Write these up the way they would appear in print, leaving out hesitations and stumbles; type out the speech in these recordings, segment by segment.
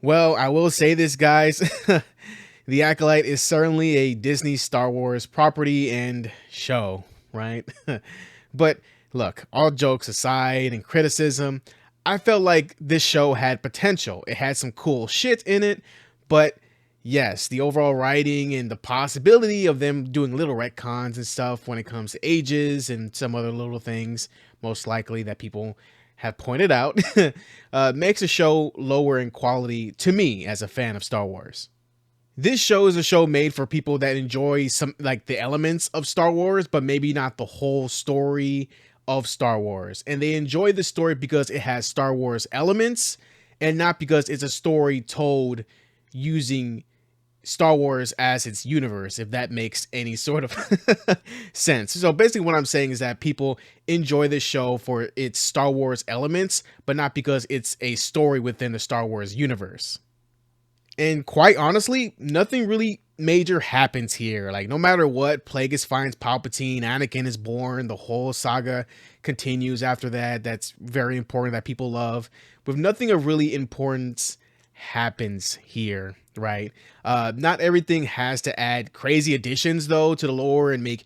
Well, I will say this, guys. The Acolyte is certainly a Disney Star Wars property and show, right? But look, all jokes aside and criticism, I felt like this show had potential. It had some cool shit in it, but yes, the overall writing and the possibility of them doing little retcons and stuff when it comes to ages and some other little things, most likely that people have pointed out, makes a show lower in quality to me as a fan of Star Wars. This show is a show made for people that enjoy some like the elements of Star Wars, but maybe not the whole story of Star Wars. And they enjoy the story because it has Star Wars elements and not because it's a story told using Star Wars as its universe, if that makes any sort of sense. So basically what I'm saying is that people enjoy this show for its Star Wars elements, but not because it's a story within the Star Wars universe. And quite honestly, nothing really major happens here. Like, no matter what, Plagueis finds Palpatine, Anakin is born, the whole saga continues after that. That's very important, that people love. With nothing of really importance happens here, right? Not everything has to add crazy additions, though, to the lore and make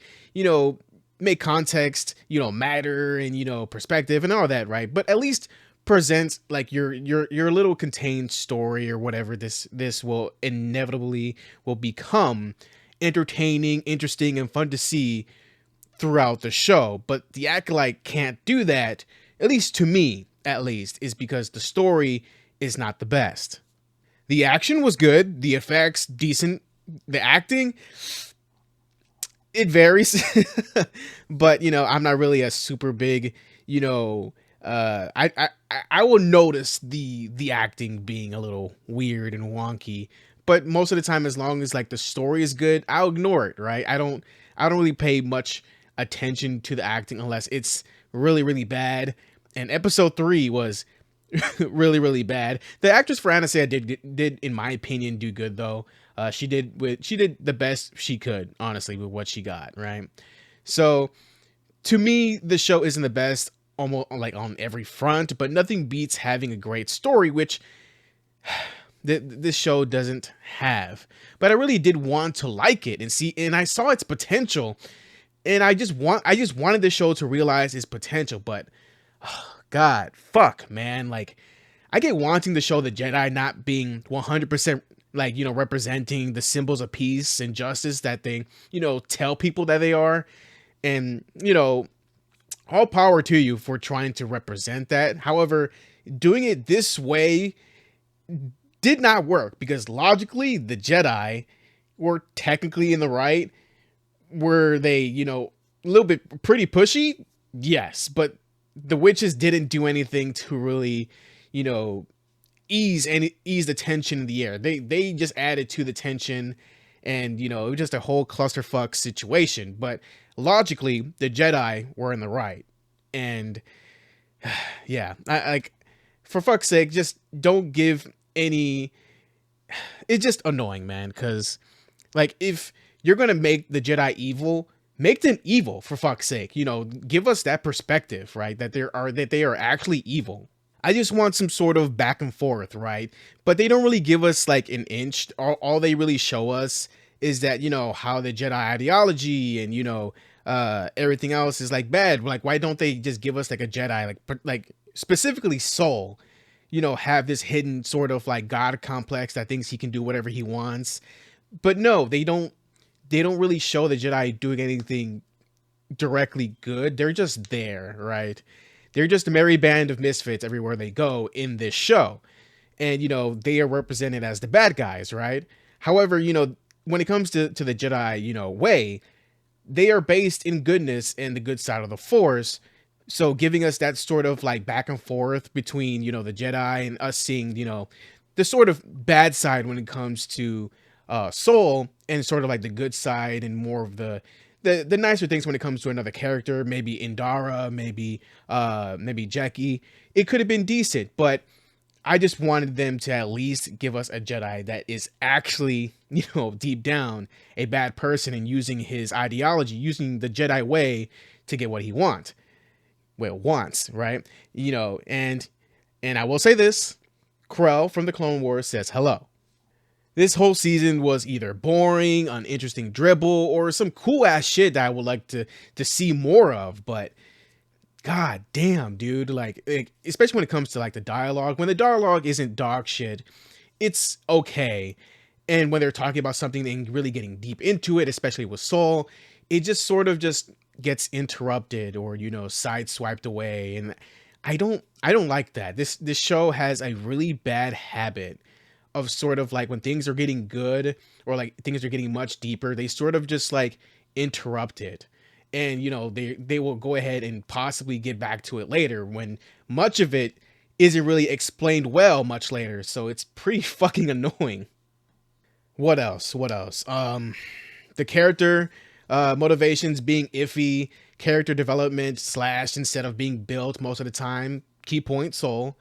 context, matter and, perspective and all that, right? But at least present like your little contained story or whatever this will inevitably will become entertaining, interesting, and fun to see throughout the show. But the Acolyte can't do that, at least to me, at least, is because the story is not the best. The action was good, the effects decent, the acting, it varies. But I'm not really a super big, you know I will notice the acting being a little weird and wonky, but most of the time, as long as like the story is good, I'll ignore it, right? I don't really pay much attention to the acting unless it's really really bad. And episode 3 was really really bad. The actress for Anastasia did in my opinion do good though. She did the best she could, honestly, with what she got, right? So to me, the show isn't the best almost like on every front, but nothing beats having a great story, which this show doesn't have. But I really did want to like it and see, and I saw its potential, and I just wanted the show to realize its potential. But oh, God, fuck, man, like I get wanting to show the Jedi not being 100% like representing the symbols of peace and justice that they tell people that they are, and all power to you for trying to represent that. However, doing it this way did not work because logically the Jedi were technically in the right. Were they, a little bit pretty pushy? Yes, but the witches didn't do anything to really, you know, ease the tension in the air. They just added to the tension, and it was just a whole clusterfuck situation. But logically, the Jedi were in the right, and yeah, I like, for fuck's sake, just don't give any. It's just annoying, man, because like if you're gonna make the Jedi evil, make them evil, for fuck's sake. Give us that perspective, right? That they are actually evil. I just want some sort of back and forth, right? But they don't really give us like an inch. All they really show us is that, how the Jedi ideology and, everything else is like bad. Like, why don't they just give us like a Jedi, like specifically Soul, have this hidden sort of like God complex that thinks he can do whatever he wants. But no, they don't really show the Jedi doing anything directly good. They're just there, right? They're just a merry band of misfits everywhere they go in this show. And, they are represented as the bad guys, right? However, when it comes to the Jedi, way, they are based in goodness and the good side of the Force. So giving us that sort of like back and forth between, the Jedi and us seeing, the sort of bad side when it comes to Soul, and sort of like the good side and more of the nicer things when it comes to another character, maybe Indara, maybe Jackie. It could have been decent, but I just wanted them to at least give us a Jedi that is actually, deep down a bad person and using his ideology, using the Jedi way to get what he wants, right? And I will say this, Krell from the Clone Wars says hello. This whole season was either boring, uninteresting dribble, or some cool ass shit that I would like to see more of. But god damn, dude, like especially when it comes to like the dialogue. When the dialogue isn't dog shit, it's okay. And when they're talking about something and really getting deep into it, especially with Soul, it just sort of just gets interrupted or sideswiped away. And I don't like that. This show has a really bad habit of sort of like when things are getting good or like things are getting much deeper, they sort of just like interrupt it. And they will go ahead and possibly get back to it later when much of it isn't really explained well much later. So it's pretty fucking annoying. What else? What else? The character motivations being iffy, character development slashed instead of being built most of the time. Key point, Soul.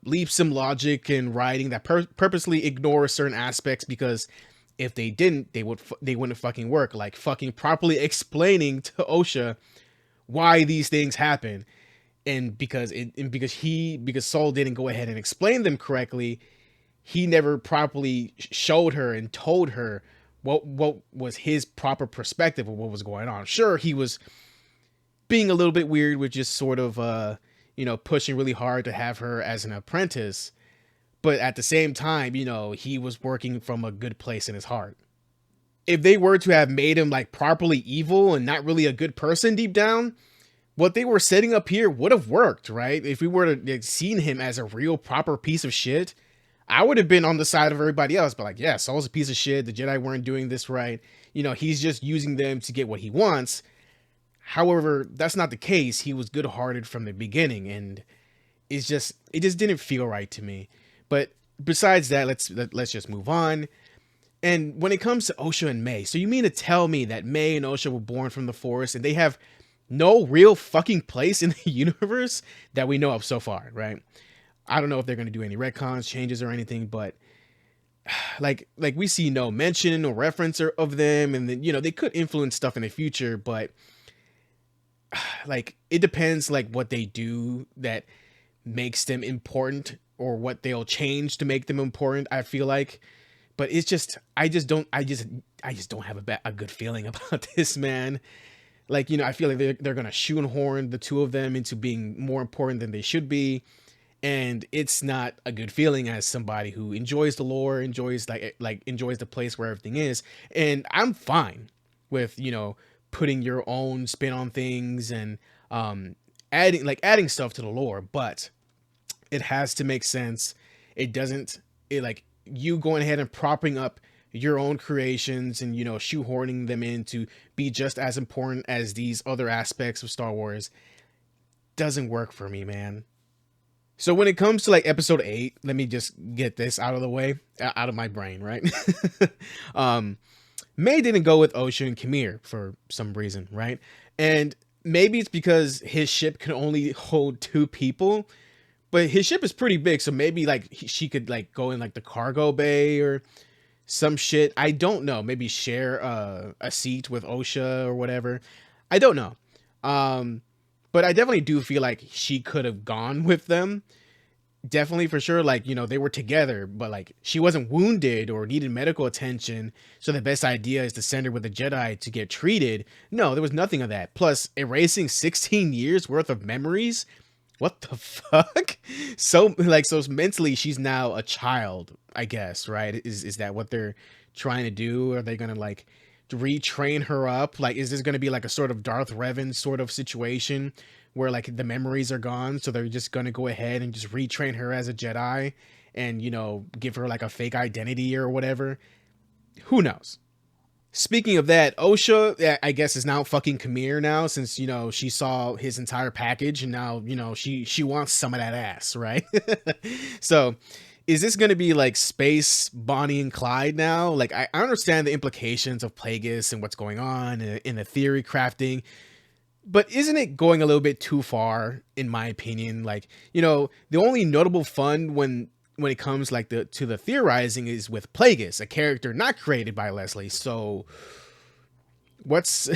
Leaps in logic and writing that purposely ignore certain aspects because if they didn't, they wouldn't fucking work. Like fucking properly explaining to Osha why these things happen, and because Soul didn't go ahead and explain them correctly, he never properly showed her and told her what was his proper perspective of what was going on. Sure, he was being a little bit weird with just sort of pushing really hard to have her as an apprentice, but at the same time, he was working from a good place in his heart. If they were to have made him like properly evil and not really a good person deep down, what they were setting up here would have worked, right? If we were to have seen him as a real proper piece of shit, I would have been on the side of everybody else, but like, yeah, Saul's a piece of shit. The Jedi weren't doing this right. He's just using them to get what he wants. However, that's not the case. He was good-hearted from the beginning, and it just didn't feel right to me. But besides that, let's just move on. And when it comes to Osha and May, so you mean to tell me that May and Osha were born from the Force and they have no real fucking place in the universe that we know of so far, right? I don't know if they're going to do any retcons, changes, or anything, but like we see no mention or reference of them, and then they could influence stuff in the future, but like it depends like what they do that makes them important or what they'll change to make them important, I feel like. But it's just I just don't have a good feeling about this, man. Like, I feel like they're going to shoehorn the two of them into being more important than they should be. And it's not a good feeling as somebody who enjoys the lore, enjoys enjoys the place where everything is. And I'm fine with, putting your own spin on things and adding stuff to the lore, but it has to make sense. You going ahead and propping up your own creations and shoehorning them in to be just as important as these other aspects of Star Wars doesn't work for me, man. So when it comes to like episode 8, let me just get this out of the way, out of my brain, right? May didn't go with Osha and Kamir for some reason, right? And maybe it's because his ship can only hold 2 people, but his ship is pretty big, so maybe like she could like go in like the cargo bay or some shit. I don't know. Maybe share a seat with Osha or whatever. I don't know. But I definitely do feel like she could have gone with them. Definitely, for sure. Like, they were together, but like she wasn't wounded or needed medical attention. So the best idea is to send her with a Jedi to get treated. No, there was nothing of that. Plus, erasing 16 years worth of memories. What the fuck? So mentally, she's now a child, I guess, right? Is that what they're trying to do? Are they going to like retrain her up? Like, is this going to be like a sort of Darth Revan sort of situation where like the memories are gone, so they're just going to go ahead and just retrain her as a Jedi and give her like a fake identity or whatever? Who knows? Speaking of that, Osha, I guess, is now fucking Kamir now, since she saw his entire package, and now she wants some of that ass, right? So is this going to be like space Bonnie and Clyde now? Like, I understand the implications of Plagueis and what's going on in the theory crafting, but isn't it going a little bit too far, in my opinion? Like, the only notable fun when it comes like to the theorizing is with Plagueis, a character not created by Leslie. So what's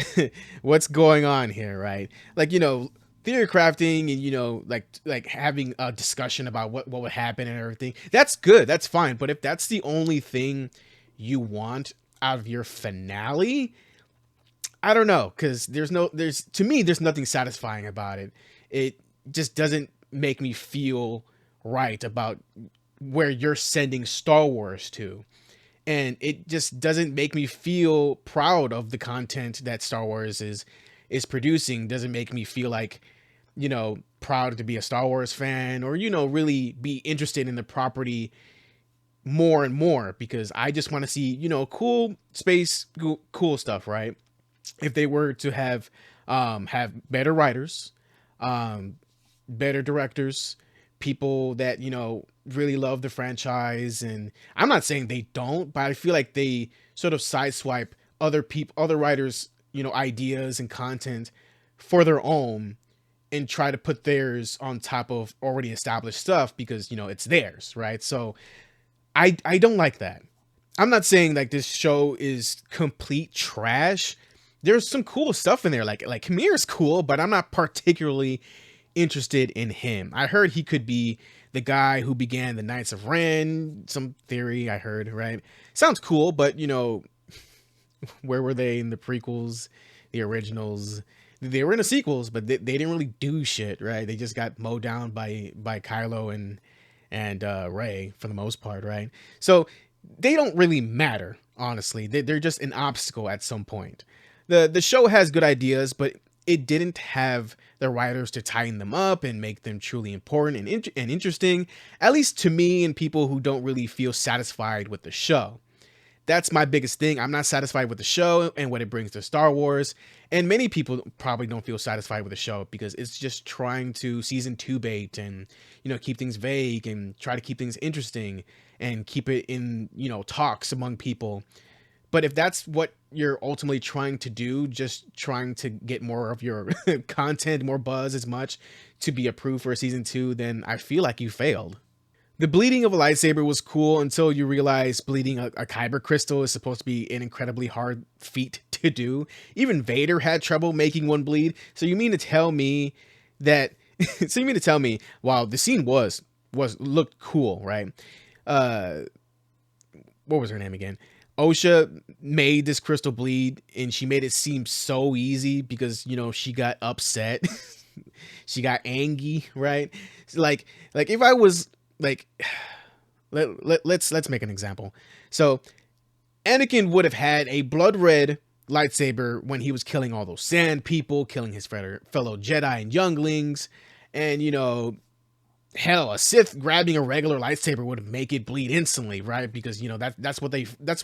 what's going on here, right? Like, theory crafting and like having a discussion about what would happen and everything, that's good, that's fine. But if that's the only thing you want out of your finale, I don't know, because there's to me there's nothing satisfying about it. It just doesn't make me feel right about where you're sending Star Wars to, and it just doesn't make me feel proud of the content that Star Wars is producing. Doesn't make me feel like, proud to be a Star Wars fan, or really be interested in the property more and more, because I just want to see, cool space, cool stuff, right? If they were to have better writers, um better directors, people that really love the franchise. And I'm not saying they don't, but I feel like they sort of sideswipe other writers ideas and content for their own, and try to put theirs on top of already established stuff because it's theirs, right? So I don't like that. I'm not saying like this show is complete trash. There's some cool stuff in there. Like Kamir's cool, but I'm not particularly interested in him. I heard he could be the guy who began the Knights of Ren. Some theory I heard, right? Sounds cool, but where were they in the prequels, the originals? They were in the sequels, but they didn't really do shit, right? They just got mowed down by Kylo and Rey for the most part, right? So they don't really matter, honestly. They're just an obstacle at some point. The show has good ideas, but it didn't have the writers to tighten them up and make them truly important and interesting, at least to me and people who don't really feel satisfied with the show. That's my biggest thing. I'm not satisfied with the show and what it brings to Star Wars. And many people probably don't feel satisfied with the show because it's just trying to season 2 bait and, keep things vague and try to keep things interesting and keep it in, talks among people. But if that's what you're ultimately trying to do, just trying to get more of your content, more buzz as much to be approved for season 2, then I feel like you failed. The bleeding of a lightsaber was cool until you realize bleeding a kyber crystal is supposed to be an incredibly hard feat to do. Even Vader had trouble making one bleed. So you mean to tell me that while the scene looked cool, right? What was her name again? Osha made this crystal bleed, and she made it seem so easy because she got upset. She got angry, right? Like if I was like, let's make an example. So Anakin would have had a blood red lightsaber when he was killing all those sand people, killing his fellow Jedi and younglings, and hell, a Sith grabbing a regular lightsaber would make it bleed instantly, right? Because that's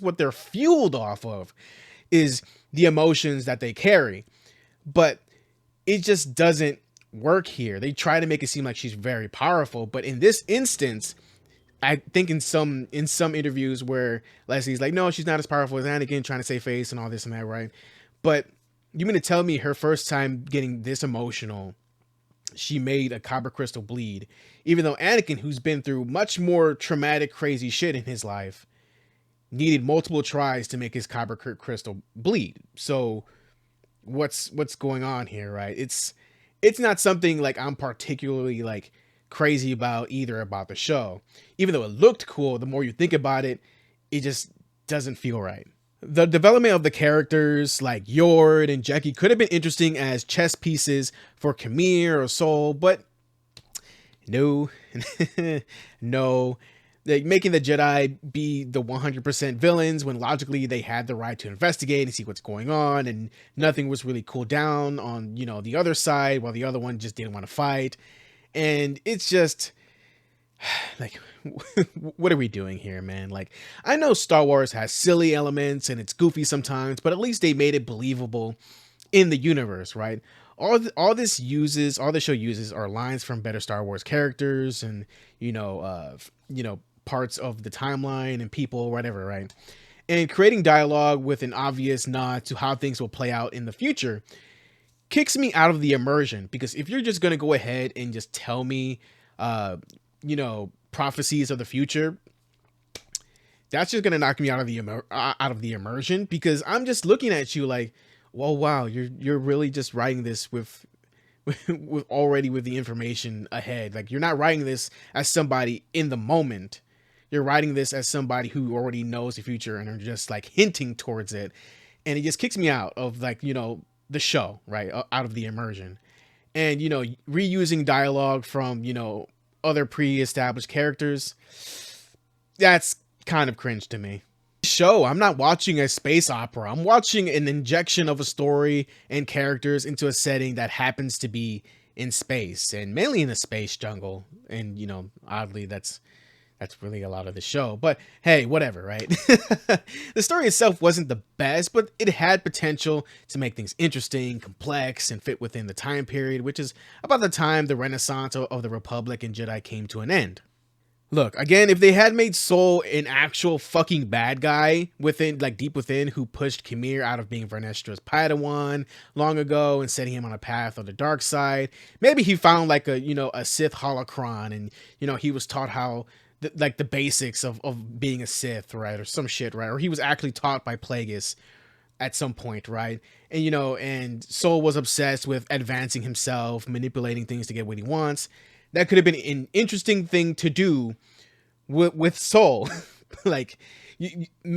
what they're fueled off of, is the emotions that they carry. But it just doesn't work here. They try to make it seem like she's very powerful, but in this instance, I think in some interviews where Leslie's like, no, she's not as powerful as Anakin, trying to save face and all this and that, right? But you mean to tell me her first time getting this emotional, she made a kyber crystal bleed, even though Anakin, who's been through much more traumatic, crazy shit in his life, needed multiple tries to make his kyber crystal bleed? So what's going on here, right? It's not something like I'm particularly like crazy about either about the show. Even though it looked cool, the more you think about it, it just doesn't feel right. The development of the characters like Yord and Jackie could have been interesting as chess pieces for Kamir or Sol, but no, no. Like making the Jedi be the 100% villains when logically they had the right to investigate and see what's going on, and nothing was really cooled down on, the other side, while the other one just didn't want to fight. And it's just like, what are we doing here, man? Like, I know Star Wars has silly elements and it's goofy sometimes, but at least they made it believable in the universe, right? All this show uses are lines from better Star Wars characters and, parts of the timeline and people, whatever, right? And creating dialogue with an obvious nod to how things will play out in the future kicks me out of the immersion, because if you're just going to go ahead and just tell me, prophecies of the future, that's just going to knock me out of the immersion, because I'm just looking at you like, well, wow, you're really just writing this with with the information ahead. Like, you're not writing this as somebody in the moment. You're writing this as somebody who already knows the future and are just like hinting towards it. And it just kicks me out of, like, the show, right? Out of the immersion. And, reusing dialogue from, other pre-established characters. That's kind of cringe to me. Show, I'm not watching a space opera. I'm watching an injection of a story and characters into a setting that happens to be in space, and mainly in a space jungle. And, oddly, that's really a lot of the show. But hey, whatever, right? The story itself wasn't the best, but it had potential to make things interesting, complex, and fit within the time period, which is about the time the Renaissance of the Republic and Jedi came to an end. Look, again, if they had made Soul an actual fucking bad guy within, like, deep within, who pushed Khmer out of being Vernestra's Padawan long ago and setting him on a path on the dark side, maybe he found like a Sith holocron, and he was taught how the basics of being a Sith, right, or some shit, right, or he was actually taught by Plagueis at some point, right, and and Soul was obsessed with advancing himself, manipulating things to get what he wants. That could have been an interesting thing to do with Soul. Like,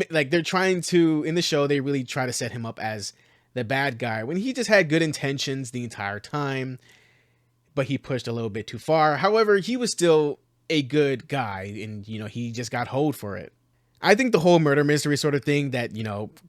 like they're trying to, in the show, they really try to set him up as the bad guy when he just had good intentions the entire time, but he pushed a little bit too far. However, he was still a good guy, and he just got hoed for it. I think the whole murder mystery sort of thing that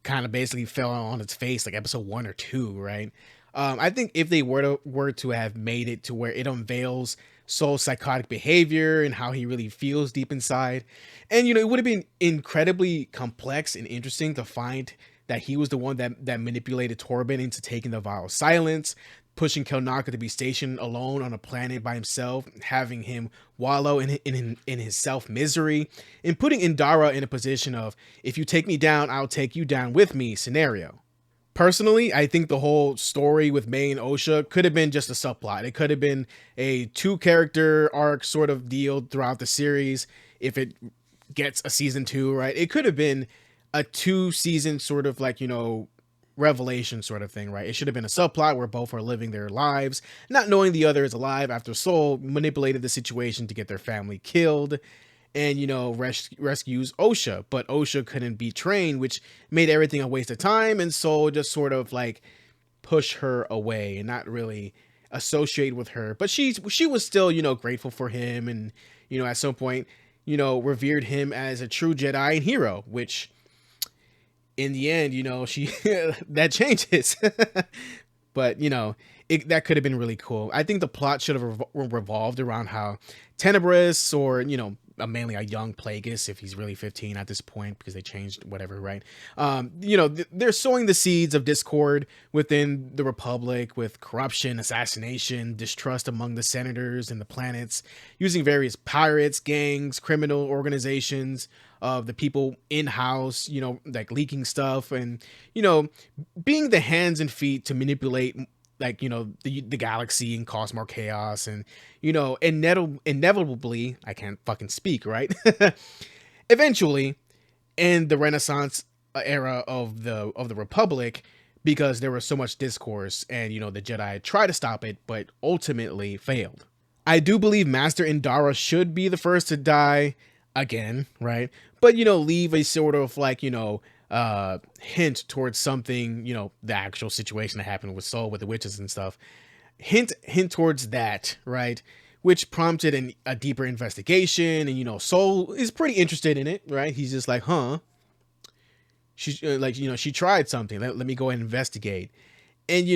kind of basically fell on its face like episode 1 or 2, right? I think if they were to have made it to where it unveils Soul's psychotic behavior and how he really feels deep inside, and it would have been incredibly complex and interesting to find that he was the one that manipulated Torben into taking the vow of silence, pushing Kelnaka to be stationed alone on a planet by himself, having him wallow in his self-misery, and putting Indara in a position of, if you take me down, I'll take you down with me scenario. Personally, I think the whole story with May and Osha could have been just a subplot. It could have been a 2-character arc sort of deal throughout the series if it gets a season 2, right? It could have been a 2-season sort of like, revelation sort of thing, right? It should have been a subplot where both are living their lives, not knowing the other is alive after Soul manipulated the situation to get their family killed and, rescues Osha. But Osha couldn't be trained, which made everything a waste of time, and Soul just sort of like push her away and not really associate with her. But she was still, grateful for him, and, at some point, revered him as a true Jedi and hero, which in the end, she that changes. But, that could have been really cool. I think the plot should have revolved around how Tenebris, or, mainly a young Plagueis, if he's really 15 at this point, because they changed whatever, right? They're sowing the seeds of discord within the Republic with corruption, assassination, distrust among the senators and the planets, using various pirates, gangs, criminal organizations, of the people in-house, like leaking stuff, and, being the hands and feet to manipulate, like, the galaxy and cause more chaos, and, inevitably, I can't fucking speak, right? Eventually, in the Renaissance era of the Republic, because there was so much discourse, and, the Jedi tried to stop it, but ultimately failed. I do believe Master Indara should be the first to die again, right? But, leave a sort of like, hint towards something, the actual situation that happened with Soul with the witches and stuff. Hint towards that, right? Which prompted a deeper investigation, and, Soul is pretty interested in it, right? He's just like, huh? She's like, she tried something. Let me go ahead and investigate. And,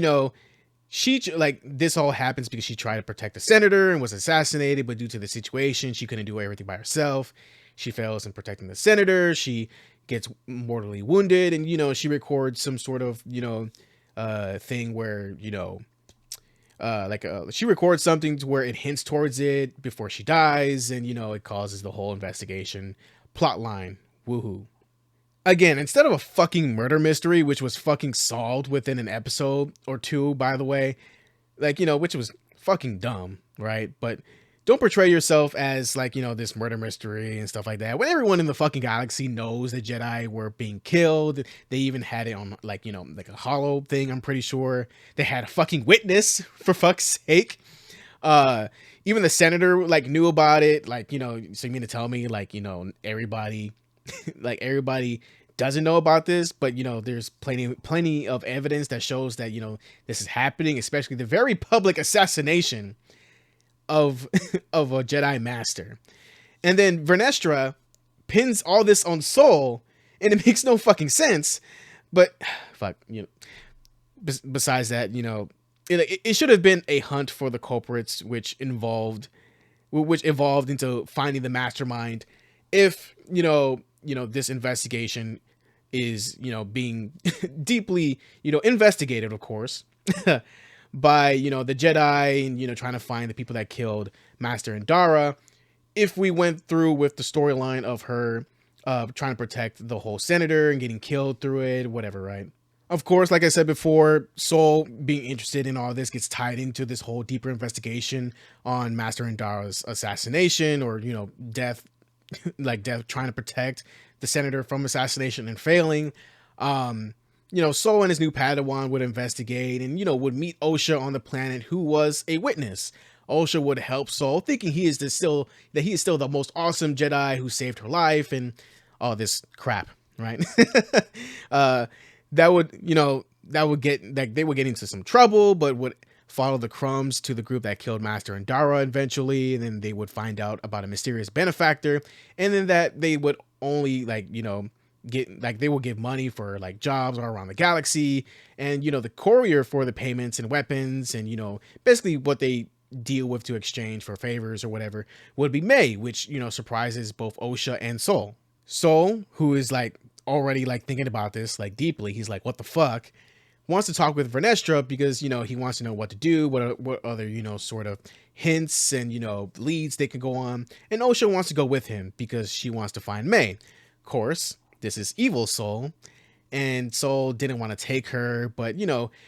she, like, this all happens because she tried to protect a senator and was assassinated, but due to the situation, she couldn't do everything by herself. She fails in protecting the senator. She gets mortally wounded, and, she records some sort of, thing where, she records something to where it hints towards it before she dies, and, it causes the whole investigation plot line. Woohoo. Again, instead of a fucking murder mystery, which was fucking solved within an episode or 2, by the way, like, which was fucking dumb, right? But Don't portray yourself as like, this murder mystery and stuff like that. When everyone in the fucking galaxy knows the Jedi were being killed, they even had it on like, like a hollow thing. I'm pretty sure they had a fucking witness for fuck's sake. Even the senator like knew about it. Like, so you mean to tell me like, everybody, like everybody doesn't know about this, but there's plenty of evidence that shows that, this is happening, especially the very public assassination of of a Jedi master. And then Vernestra pins all this on Sol, and it makes no fucking sense. But fuck, besides that, it should have been a hunt for the culprits, which evolved into finding the mastermind. If this investigation is being deeply investigated, of course, by the Jedi, and trying to find the people that killed Master Indara. If we went through with the storyline of her trying to protect the whole senator and getting killed through it, whatever, right? Of course, like I said before, Sol being interested in all this gets tied into this whole deeper investigation on Master Indara's assassination, or death, like death trying to protect the senator from assassination and failing. Sol and his new Padawan would investigate and, would meet Osha on the planet, who was a witness. Osha would help Sol, thinking he is still the most awesome Jedi who saved her life and all this crap, right? That would get, like, they would get into some trouble, but would follow the crumbs to the group that killed Master Indara eventually, and then they would find out about a mysterious benefactor, and then that they would only they will give money for like jobs all around the galaxy, and the courier for the payments and weapons, and basically what they deal with to exchange for favors or whatever would be May, which surprises both Osha and Sol. Sol, who is like already like thinking about this like deeply, he's like, what the fuck, wants to talk with Vernestra because he wants to know what to do, what other sort of hints and leads they could go on, and Osha wants to go with him because she wants to find May. Of course, this is evil Sol, and Sol didn't want to take her, but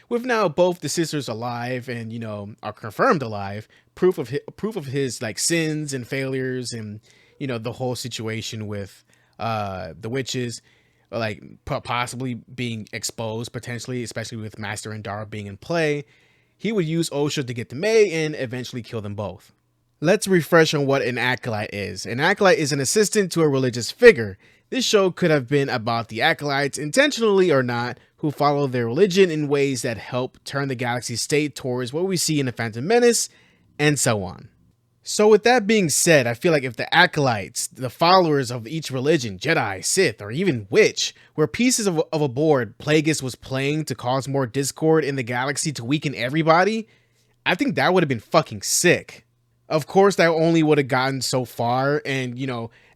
with now both the sisters alive and are confirmed alive, proof of his like sins and failures, and the whole situation with the witches like possibly being exposed potentially, especially with Master Indara being in play, he would use Osha to get to May and eventually kill them both. Let's refresh on what an Acolyte is. An Acolyte is an assistant to a religious figure. This show could have been about the Acolytes, intentionally or not, who follow their religion in ways that help turn the galaxy's state towards what we see in The Phantom Menace, and so on. So with that being said, I feel like if the Acolytes, the followers of each religion, Jedi, Sith, or even Witch, were pieces of a board Plagueis was playing to cause more discord in the galaxy to weaken everybody, I think that would have been fucking sick. Of course, that only would have gotten so far, and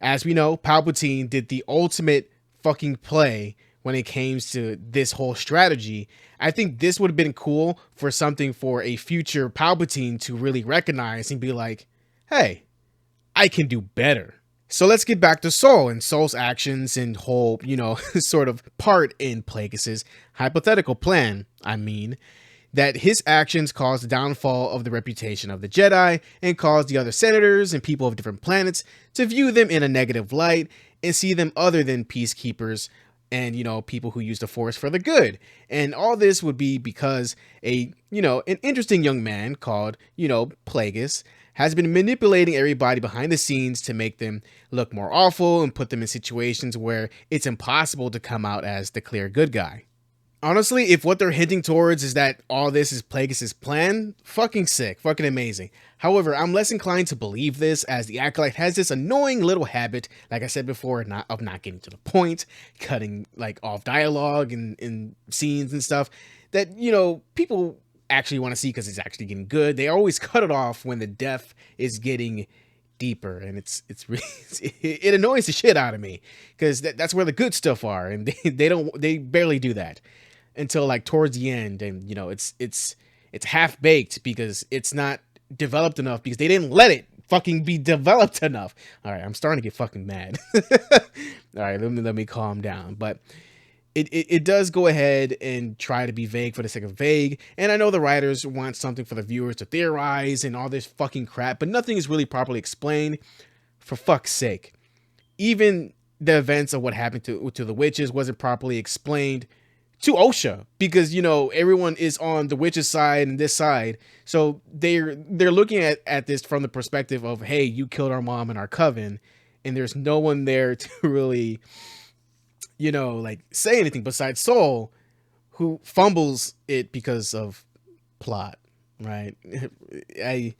as we know, Palpatine did the ultimate fucking play when it came to this whole strategy. I think this would have been cool for something for a future Palpatine to really recognize and be like, hey, I can do better. So let's get back to Sol and Sol's actions and whole, sort of part in Plagueis' hypothetical plan. I mean, that his actions caused the downfall of the reputation of the Jedi and caused the other senators and people of different planets to view them in a negative light and see them other than peacekeepers and, people who use the Force for the good. And all this would be because an interesting young man called, Plagueis has been manipulating everybody behind the scenes to make them look more awful and put them in situations where it's impossible to come out as the clear good guy. Honestly, if what they're hinting towards is that all this is Plagueis' plan, fucking sick, fucking amazing. However, I'm less inclined to believe this, as the Acolyte has this annoying little habit, like I said before, of not getting to the point, cutting like off dialogue and scenes and stuff that, people actually want to see because it's actually getting good. They always cut it off when the depth is getting deeper, and it's really it annoys the shit out of me because that's where the good stuff are, and they barely do that until like towards the end, and it's half baked because it's not developed enough because they didn't let it fucking be developed enough. All right, I'm starting to get fucking mad. All right, let me calm down. But it does go ahead and try to be vague for the sake of vague. And I know the writers want something for the viewers to theorize and all this fucking crap, but nothing is really properly explained. For fuck's sake. Even the events of what happened to the witches wasn't properly explained to OSHA, because everyone is on the witches side and this side, so they're looking at this from the perspective of, hey, you killed our mom and our coven, and there's no one there to really like say anything besides Soul, who fumbles it because of plot, right? I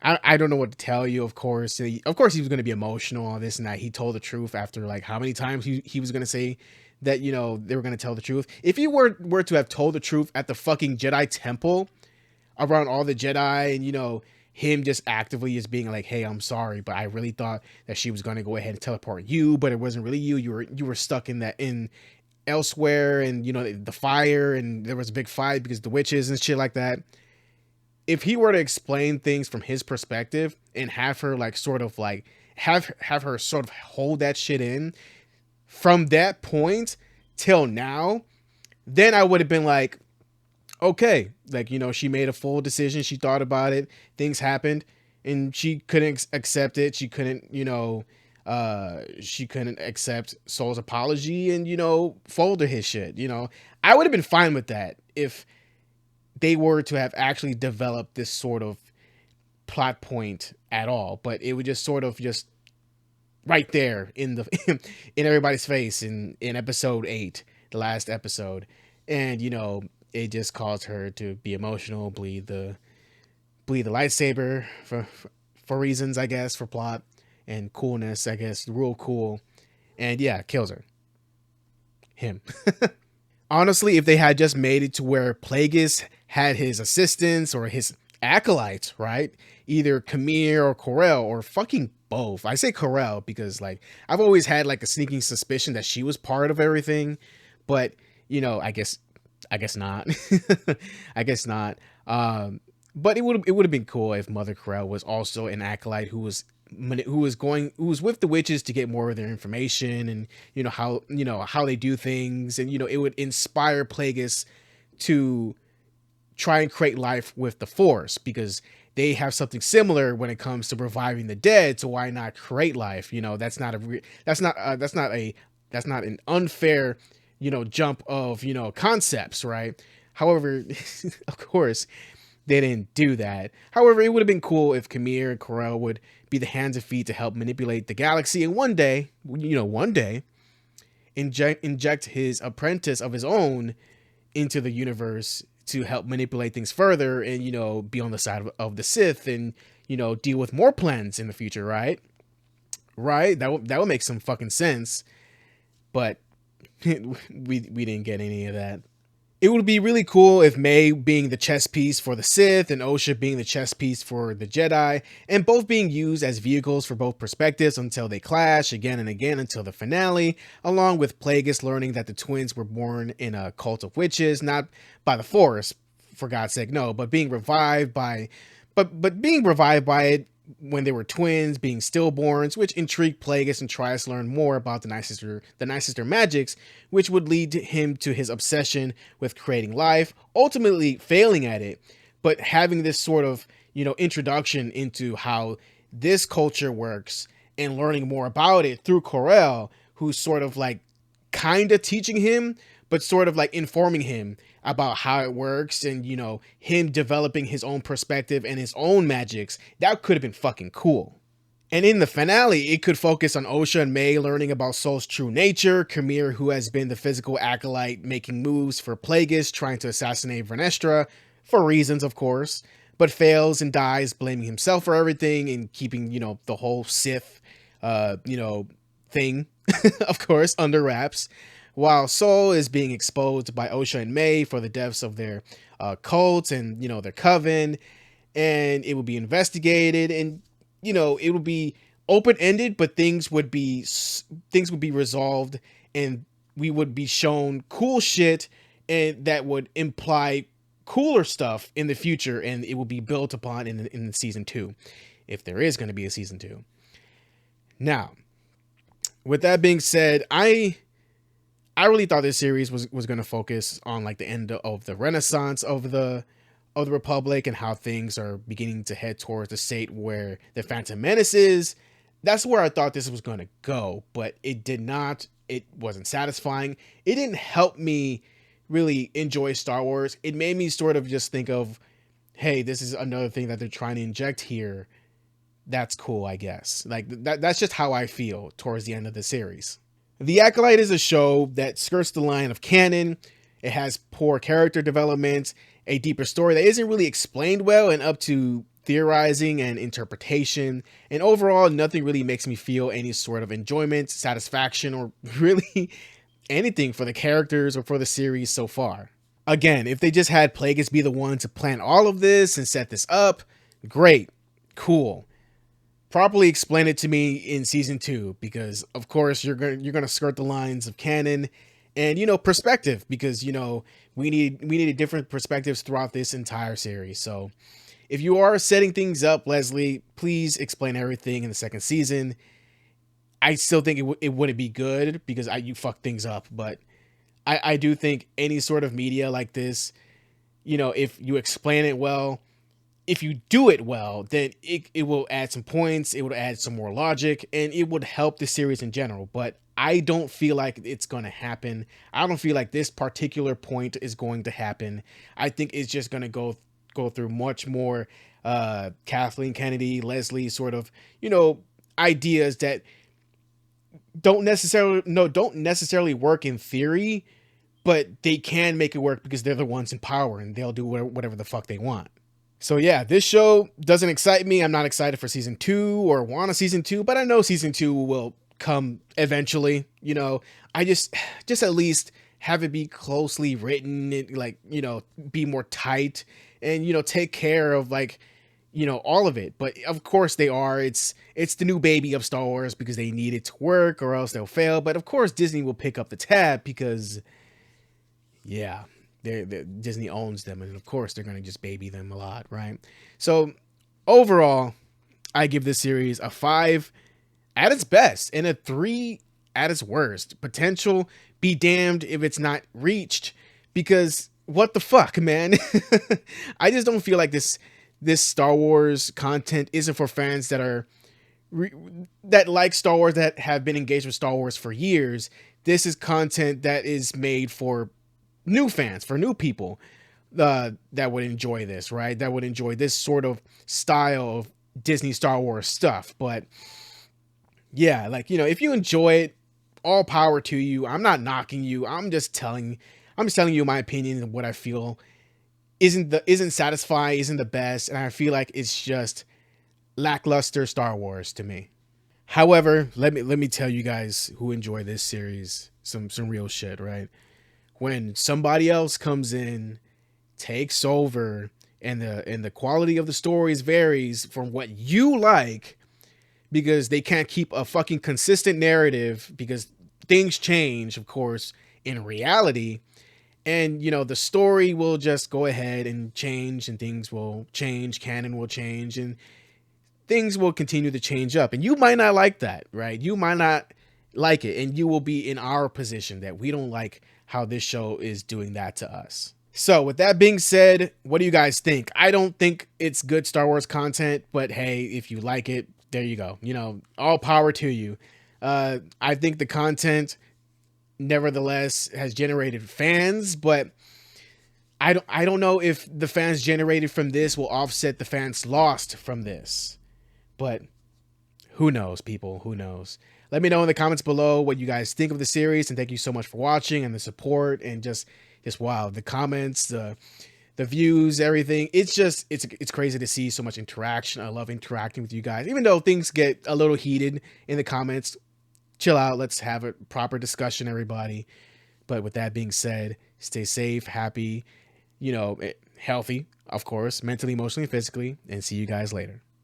I don't know what to tell you. Of course, of course, he was going to be emotional on this and that. He told the truth after like how many times he was going to say that they were going to tell the truth. If he were to have told the truth at the fucking Jedi temple around all the Jedi, and him just actively just being like, hey, I'm sorry, but I really thought that she was going to go ahead and teleport you, but it wasn't really you. You were stuck in elsewhere, and the fire, and there was a big fight because the witches and shit like that. If he were to explain things from his perspective and have her like sort of like have her sort of hold that shit in from that point till now, then I would have been like, okay, like, she made a full decision. She thought about it. Things happened and she couldn't accept it. She couldn't, she couldn't accept Soul's apology and, fold to his shit. I would have been fine with that if they were to have actually developed this sort of plot point at all, but it would just sort of just right there in the in everybody's face in episode 8, the last episode, and it just caused her to be emotional, bleed the lightsaber for reasons, I guess, for plot and coolness, I guess, real cool, and yeah, kills him. Honestly, if they had just made it to where Plagueis had his assistants or his acolytes, right? Either Camille or Corell or fucking both. I say Corell because like I've always had like a sneaking suspicion that she was part of everything, but I guess not. I guess not. But it would have been cool if Mother Corell was also an acolyte who was with the witches to get more of their information, and how they do things, and it would inspire Plagueis to try and create life with the Force, because they have something similar when it comes to reviving the dead. So why not create life? That's not an unfair jump of concepts, right? However, of course, they didn't do that. However, it would have been cool if Camille and Corell would be the hands and feet to help manipulate the galaxy, and one day inject his apprentice of his own into the universe to help manipulate things further, and be on the side of the Sith, and deal with more plans in the future, right? That would make some fucking sense, but we didn't get any of that. It would be really cool if May being the chess piece for the Sith and Osha being the chess piece for the Jedi, and both being used as vehicles for both perspectives until they clash again and again until the finale, along with Plagueis learning that the twins were born in a cult of witches, not by the Force, for God's sake, no, but being revived by it when they were twins, being stillborns, which intrigued Plagueis and tries to learn more about the Night Sister magics, which would lead him to his obsession with creating life, ultimately failing at it, but having this sort of, introduction into how this culture works and learning more about it through Corell, who's sort of like kind of teaching him, but sort of like informing him about how it works, and him developing his own perspective and his own magics. That could have been fucking cool. And in the finale, it could focus on Osha and May learning about Soul's true nature, Camille, who has been the physical acolyte making moves for Plagueis, trying to assassinate Vernestra, for reasons of course, but fails and dies, blaming himself for everything and keeping the whole Sith thing of course under wraps, while Soul is being exposed by Osha and May for the deaths of their cults and their coven, and it will be investigated, and it will be open-ended, but things would be resolved, and we would be shown cool shit, and that would imply cooler stuff in the future, and it will be built upon in season 2, if there is going to be a season 2. Now, with that being said, I I really thought this series was going to focus on like the end of the Renaissance of the Republic and how things are beginning to head towards the state where the Phantom Menace is. That's where I thought this was going to go, but it did not. It wasn't satisfying. It didn't help me really enjoy Star Wars. It made me sort of just think of, hey, this is another thing that they're trying to inject here. That's cool, I guess. Like that's just how I feel towards the end of the series. The Acolyte is a show that skirts the line of canon. It has poor character development, a deeper story that isn't really explained well and up to theorizing and interpretation. And overall, nothing really makes me feel any sort of enjoyment, satisfaction, or really anything for the characters or for the series so far. Again, if they just had Plagueis be the one to plan all of this and set this up, great, cool. Properly explain it to me in season 2, because of course you're gonna skirt the lines of canon and perspective, because we needed different perspectives throughout this entire series. So if you are setting things up, Leslie, please explain everything in the second season. I still think it wouldn't be good because you fuck things up, but I do think any sort of media like this, if you explain it well, if you do it well, then it will add some points, it would add some more logic, and it would help the series in general. But I don't feel like it's going to happen. I don't feel like this particular point is going to happen. I think it's just going to go through much more Kathleen Kennedy, Leslie sort of, ideas that don't necessarily work in theory, but they can make it work because they're the ones in power and they'll do whatever the fuck they want. So yeah, this show doesn't excite me. I'm not excited for season 2 or want a season 2, but I know season 2 will come eventually. I just at least have it be closely written, be more tight and, take care of all of it. But of course they are. It's the new baby of Star Wars because they need it to work or else they'll fail. But of course Disney will pick up the tab because, yeah, Disney owns them, and of course they're going to just baby them a lot, right? So overall, I give this series a 5 at its best and a 3 at its worst. Potential be damned if it's not reached, because what the fuck, man? I just don't feel like this Star Wars content isn't for fans that are that like Star Wars, that have been engaged with Star Wars for years. This is content that is made for new fans, for new people that would enjoy this, right? That would enjoy this sort of style of Disney Star Wars stuff. But yeah, if you enjoy it, all power to you. I'm not knocking you. I'm just telling you my opinion and what I feel isn't satisfying, isn't the best, and I feel like it's just lackluster Star Wars to me. However, let me tell you guys who enjoy this series some real shit, right? When somebody else comes in, takes over, and the quality of the stories varies from what you like, because they can't keep a fucking consistent narrative because things change, of course, in reality. And, the story will just go ahead and change, and things will change, canon will change, and things will continue to change up. And you might not like that, right? You might not like it, and you will be in our position that we don't like how this show is doing that to us. So with that being said, what do you guys think? I don't think it's good Star Wars content, but hey, if you like it, there you go. All power to you. I think the content nevertheless has generated fans, but I don't know if the fans generated from this will offset the fans lost from this. But who knows, people? Who knows? Let me know in the comments below what you guys think of the series, and thank you so much for watching and the support, and just wow, the comments, the views, everything. It's crazy to see so much interaction. I love interacting with you guys, even though things get a little heated in the comments. Chill out. Let's have a proper discussion, everybody. But with that being said, stay safe, happy, healthy, of course, mentally, emotionally, physically, and see you guys later.